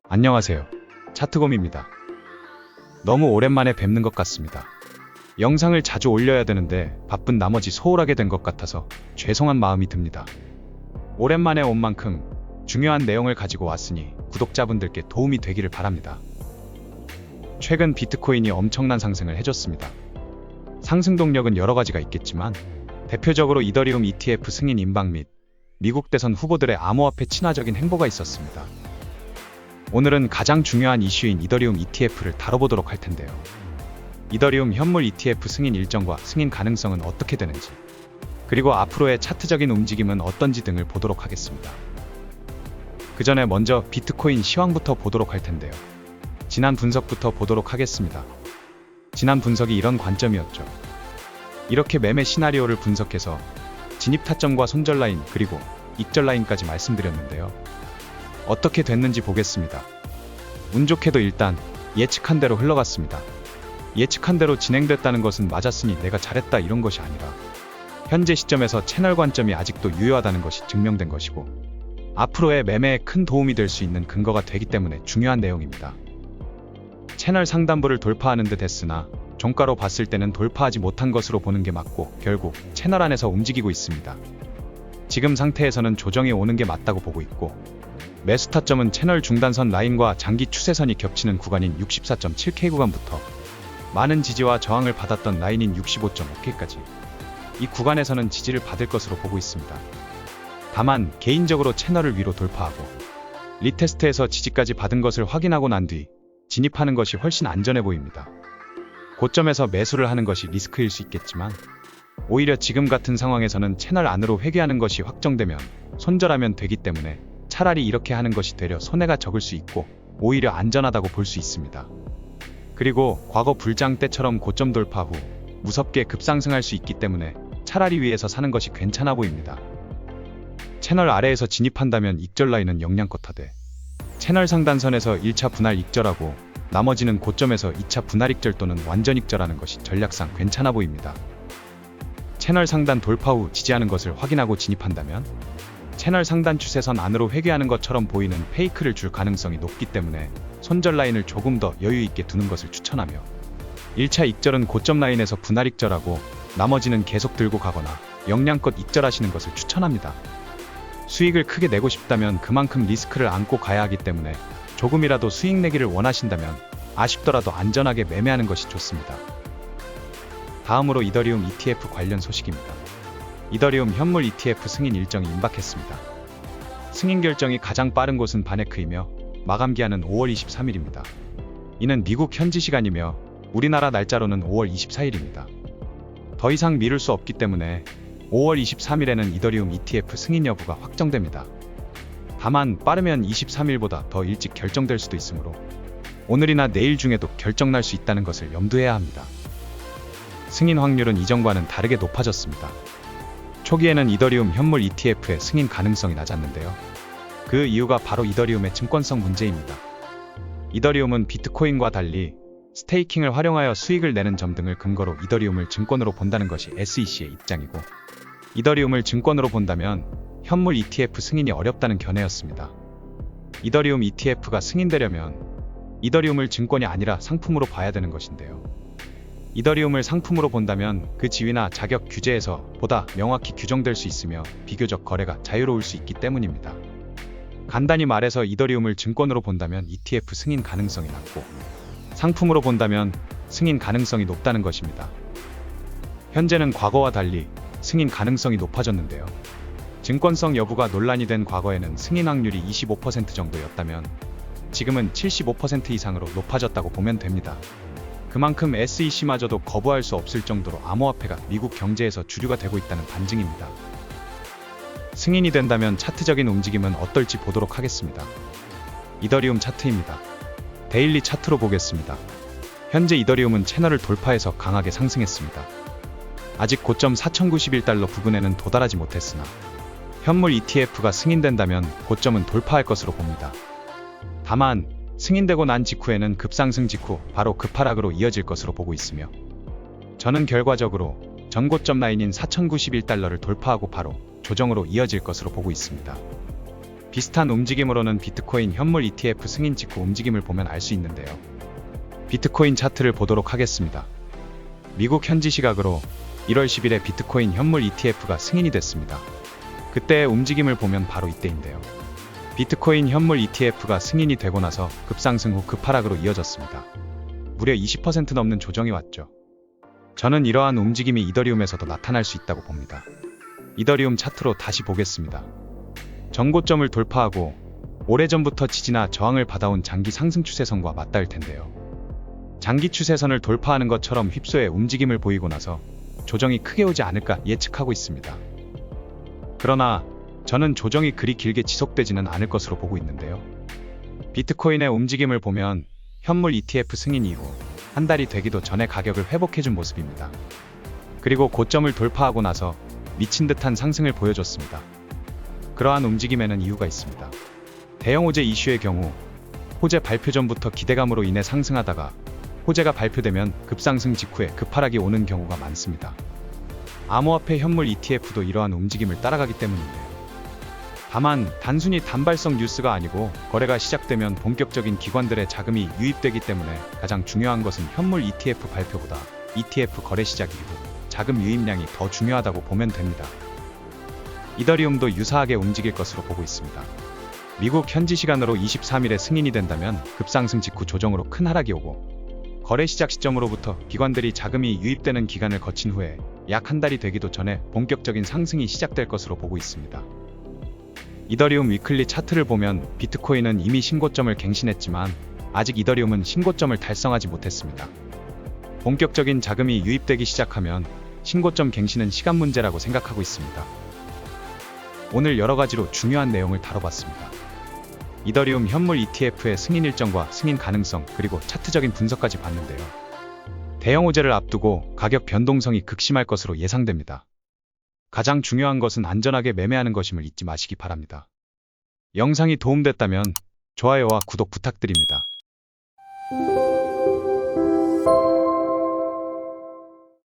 안녕하세요. 차트곰입니다. 너무 오랜만에 뵙는 것 같습니다. 영상을 자주 올려야 되는데 바쁜 나머지 소홀하게 된 것 같아서 죄송한 마음이 듭니다. 오랜만에 온 만큼 중요한 내용을 가지고 왔으니 구독자분들께 도움이 되기를 바랍니다. 최근 비트코인이 엄청난 상승을 해줬습니다. 상승 동력은 여러 가지가 있겠지만 대표적으로 이더리움 ETF 승인 임박 및 미국 대선 후보들의 암호화폐 친화적인 행보가 있었습니다. 오늘은 가장 중요한 이슈인 이더리움 ETF를 다뤄보도록 할 텐데요. 이더리움 현물 ETF 승인 일정과 승인 가능성은 어떻게 되는지, 그리고 앞으로의 차트적인 움직임은 어떤지 등을 보도록 하겠습니다. 그 전에 먼저 비트코인 시황부터 보도록 할 텐데요. 지난 분석부터 보도록 하겠습니다. 지난 분석이 이런 관점이었죠. 이렇게 매매 시나리오를 분석해서 진입 타점과 손절 라인 그리고 익절 라인까지 말씀드렸는데요. 어떻게 됐는지 보겠습니다. 운 좋게도 일단 예측한 대로 흘러갔습니다. 예측한 대로 진행됐다는 것은 맞았으니 내가 잘했다 이런 것이 아니라 현재 시점에서 채널 관점이 아직도 유효하다는 것이 증명된 것이고 앞으로의 매매에 큰 도움이 될 수 있는 근거가 되기 때문에 중요한 내용입니다. 채널 상단부를 돌파하는 듯 했으나 종가로 봤을 때는 돌파하지 못한 것으로 보는 게 맞고 결국 채널 안에서 움직이고 있습니다. 지금 상태에서는 조정이 오는 게 맞다고 보고 있고 매수 타점은 채널 중단선 라인과 장기 추세선이 겹치는 구간인 64.7K 구간부터 많은 지지와 저항을 받았던 라인인 65.5K까지 이 구간에서는 지지를 받을 것으로 보고 있습니다. 다만 개인적으로 채널을 위로 돌파하고 리테스트에서 지지까지 받은 것을 확인하고 난 뒤 진입하는 것이 훨씬 안전해 보입니다. 고점에서 매수를 하는 것이 리스크일 수 있겠지만 오히려 지금 같은 상황에서는 채널 안으로 회귀하는 것이 확정되면 손절하면 되기 때문에 차라리 이렇게 하는 것이 되려 손해가 적을 수 있고 오히려 안전하다고 볼 수 있습니다. 그리고 과거 불장 때처럼 고점 돌파 후 무섭게 급상승할 수 있기 때문에 차라리 위에서 사는 것이 괜찮아 보입니다. 채널 아래에서 진입한다면 익절 라인은 영양껏 하되 채널 상단선에서 1차 분할 익절하고 나머지는 고점에서 2차 분할 익절 또는 완전 익절하는 것이 전략상 괜찮아 보입니다. 채널 상단 돌파 후 지지하는 것을 확인하고 진입한다면 채널 상단 추세선 안으로 회귀하는 것처럼 보이는 페이크를 줄 가능성이 높기 때문에 손절 라인을 조금 더 여유 있게 두는 것을 추천하며 1차 익절은 고점 라인에서 분할 익절하고 나머지는 계속 들고 가거나 영양껏 익절하시는 것을 추천합니다. 수익을 크게 내고 싶다면 그만큼 리스크를 안고 가야 하기 때문에 조금이라도 수익 내기를 원하신다면 아쉽더라도 안전하게 매매하는 것이 좋습니다. 다음으로 이더리움 ETF 관련 소식입니다. 이더리움 현물 ETF 승인 일정이 임박했습니다. 승인 결정이 가장 빠른 곳은 바네크이며 마감 기한은 5월 23일입니다. 이는 미국 현지 시간이며 우리나라 날짜로는 5월 24일입니다. 더 이상 미룰 수 없기 때문에 5월 23일에는 이더리움 ETF 승인 여부가 확정됩니다. 다만 빠르면 23일보다 더 일찍 결정될 수도 있으므로 오늘이나 내일 중에도 결정날 수 있다는 것을 염두해야 합니다. 승인 확률은 이전과는 다르게 높아졌습니다. 초기에는 이더리움 현물 ETF의 승인 가능성이 낮았는데요. 그 이유가 바로 이더리움의 증권성 문제입니다. 이더리움은 비트코인과 달리 스테이킹을 활용하여 수익을 내는 점 등을 근거로 이더리움을 증권으로 본다는 것이 SEC의 입장이고 이더리움을 증권으로 본다면 현물 ETF 승인이 어렵다는 견해였습니다. 이더리움 ETF가 승인되려면 이더리움을 증권이 아니라 상품으로 봐야 되는 것인데요. 이더리움을 상품으로 본다면 그 지위나 자격 규제에서 보다 명확히 규정될 수 있으며 비교적 거래가 자유로울 수 있기 때문입니다. 간단히 말해서 이더리움을 증권으로 본다면 ETF 승인 가능성이 낮고 상품으로 본다면 승인 가능성이 높다는 것입니다. 현재는 과거와 달리 승인 가능성이 높아졌는데요. 증권성 여부가 논란이 된 과거에는 승인 확률이 25% 정도였다면 지금은 75% 이상으로 높아졌다고 보면 됩니다. 그만큼 SEC마저도 거부할 수 없을 정도로 암호화폐가 미국 경제에서 주류가 되고 있다는 반증입니다. 승인이 된다면 차트적인 움직임은 어떨지 보도록 하겠습니다. 이더리움 차트입니다. 데일리 차트로 보겠습니다. 현재 이더리움은 채널을 돌파해서 강하게 상승했습니다. 아직 고점 4091달러 부근에는 도달하지 못했으나 현물 ETF가 승인된다면 고점은 돌파할 것으로 봅니다. 다만 승인되고 난 직후에는 급상승 직후 바로 급하락으로 이어질 것으로 보고 있으며 저는 결과적으로 전고점 라인인 4091달러를 돌파하고 바로 조정으로 이어질 것으로 보고 있습니다. 비슷한 움직임으로는 비트코인 현물 ETF 승인 직후 움직임을 보면 알 수 있는데요. 비트코인 차트를 보도록 하겠습니다. 미국 현지 시각으로 1월 10일에 비트코인 현물 ETF가 승인이 됐습니다. 그때의 움직임을 보면 바로 이때인데요. 비트코인 현물 ETF가 승인이 되고 나서 급상승 후 급하락으로 이어졌습니다. 무려 20% 넘는 조정이 왔죠. 저는 이러한 움직임이 이더리움에서도 나타날 수 있다고 봅니다. 이더리움 차트로 다시 보겠습니다. 전고점을 돌파하고 오래전부터 지지나 저항을 받아온 장기 상승 추세선과 맞닿을 텐데요. 장기 추세선을 돌파하는 것처럼 휩소의 움직임을 보이고 나서 조정이 크게 오지 않을까 예측하고 있습니다. 그러나 저는 조정이 그리 길게 지속되지는 않을 것으로 보고 있는데요. 비트코인의 움직임을 보면 현물 ETF 승인 이후 한 달이 되기도 전에 가격을 회복해준 모습입니다. 그리고 고점을 돌파하고 나서 미친 듯한 상승을 보여줬습니다. 그러한 움직임에는 이유가 있습니다. 대형 호재 이슈의 경우 호재 발표 전부터 기대감으로 인해 상승하다가 호재가 발표되면 급상승 직후에 급하락이 오는 경우가 많습니다. 암호화폐 현물 ETF도 이러한 움직임을 따라가기 때문인데요. 다만 단순히 단발성 뉴스가 아니고 거래가 시작되면 본격적인 기관들의 자금이 유입되기 때문에 가장 중요한 것은 현물 ETF 발표보다 ETF 거래 시작 이후 자금 유입량이 더 중요하다고 보면 됩니다. 이더리움도 유사하게 움직일 것으로 보고 있습니다. 미국 현지 시간으로 23일에 승인이 된다면 급상승 직후 조정으로 큰 하락이 오고 거래 시작 시점으로부터 기관들이 자금이 유입되는 기간을 거친 후에 약 한 달이 되기도 전에 본격적인 상승이 시작될 것으로 보고 있습니다. 이더리움 위클리 차트를 보면 비트코인은 이미 신고점을 갱신했지만 아직 이더리움은 신고점을 달성하지 못했습니다. 본격적인 자금이 유입되기 시작하면 신고점 갱신은 시간 문제라고 생각하고 있습니다. 오늘 여러 가지로 중요한 내용을 다뤄봤습니다. 이더리움 현물 ETF의 승인 일정과 승인 가능성 그리고 차트적인 분석까지 봤는데요. 대형 호재를 앞두고 가격 변동성이 극심할 것으로 예상됩니다. 가장 중요한 것은 안전하게 매매하는 것임을 잊지 마시기 바랍니다. 영상이 도움됐다면 좋아요와 구독 부탁드립니다.